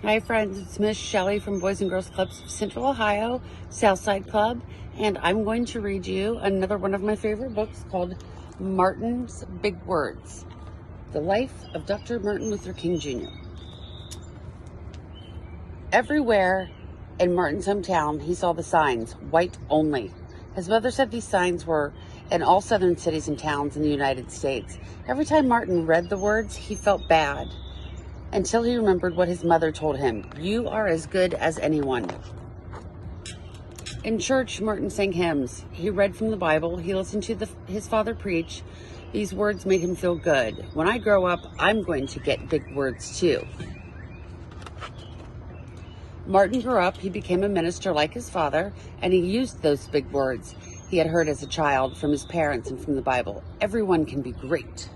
Hi friends, it's Miss Shelly from Boys and Girls Clubs of Central Ohio, Southside Club, and I'm going to read you another one of my favorite books called Martin's Big Words, The Life of Dr. Martin Luther King Jr. Everywhere in Martin's hometown, he saw the signs, white only. His mother said these signs were in all southern cities and towns in the United States. Every time Martin read the words, he felt bad. Until he remembered what his mother told him, "You are as good as anyone." In church, Martin sang hymns. He read from the Bible. He listened to his father preach. These words made him feel good. When I grow up, I'm going to get big words too. Martin grew up. He became a minister like his father, and he used those big words he had heard as a child from his parents and from the Bible. Everyone can be great.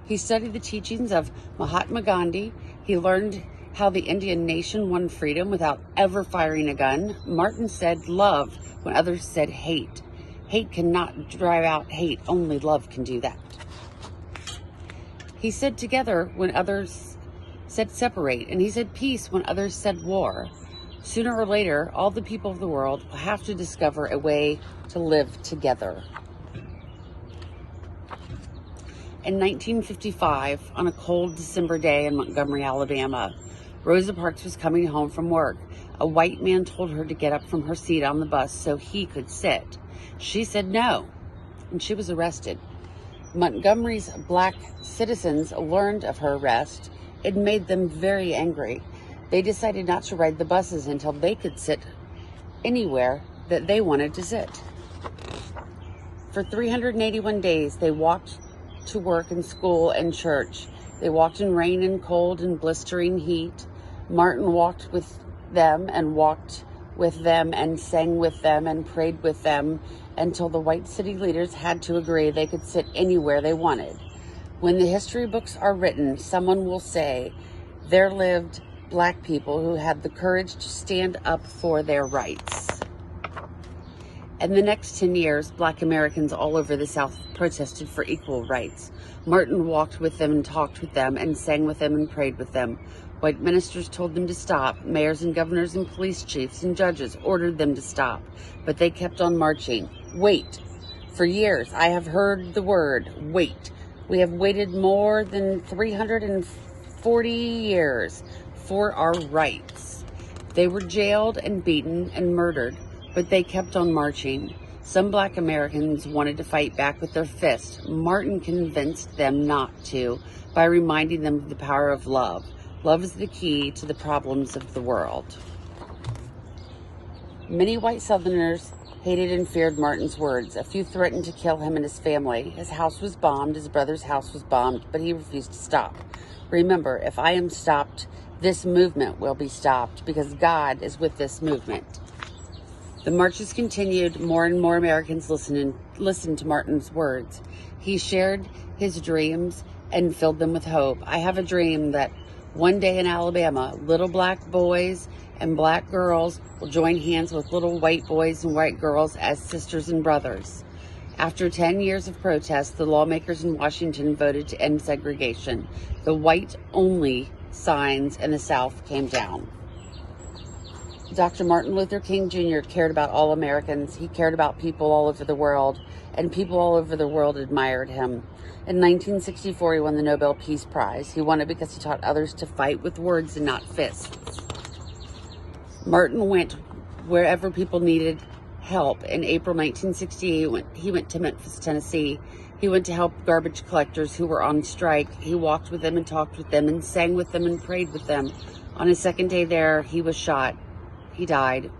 He studied the teachings of Mahatma Gandhi. He learned how the Indian nation won freedom without ever firing a gun. Martin said love when others said hate. Hate cannot drive out hate. Only love can do that. He said together when others said separate, and he said peace when others said war. Sooner or later, all the people of the world will have to discover a way to live together. In 1955, on a cold December day in Montgomery, Alabama, Rosa Parks was coming home from work. A white man told her to get up from her seat on the bus so he could sit. She said no, and she was arrested. Montgomery's black citizens learned of her arrest. It made them very angry. They decided not to ride the buses until they could sit anywhere that they wanted to sit. For 381 days, they walked to work and school and church. They walked in rain and cold and blistering heat. Martin walked with them and sang with them and prayed with them until the white city leaders had to agree they could sit anywhere they wanted. When the history books are written, someone will say there lived black people who had the courage to stand up for their rights. In the next 10 years, black Americans all over the South protested for equal rights. Martin walked with them and talked with them and sang with them and prayed with them. White ministers told them to stop. Mayors and governors and police chiefs and judges ordered them to stop, but they kept on marching. Wait. For years, I have heard the word, wait. We have waited more than 340 years for our rights. They were jailed and beaten and murdered, but they kept on marching. Some black Americans wanted to fight back with their fists. Martin convinced them not to by reminding them of the power of love. Love is the key to the problems of the world. Many white Southerners hated and feared Martin's words. A few threatened to kill him and his family. His house was bombed. His brother's house was bombed, but he refused to stop. Remember, if I am stopped, this movement will be stopped because God is with this movement. The marches continued. More and more Americans listened to Martin's words. He shared his dreams and filled them with hope. I have a dream that one day in Alabama, little black boys and black girls will join hands with little white boys and white girls as sisters and brothers. After 10 years of protest, the lawmakers in Washington voted to end segregation. The white-only signs in the South came down. Dr. Martin Luther King Jr. cared about all Americans. He cared about people all over the world, and people all over the world admired him. In 1964, he won the Nobel Peace Prize. He won it because he taught others to fight with words and not fists. Martin went wherever people needed help. In April 1968, he went to Memphis, Tennessee. He went to help garbage collectors who were on strike. He walked with them and talked with them and sang with them and prayed with them. On his second day there, he was shot. He died.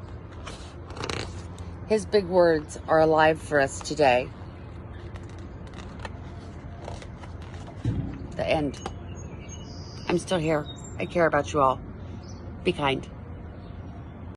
His big words are alive for us today. The end. I'm still here. I care about you all. Be kind.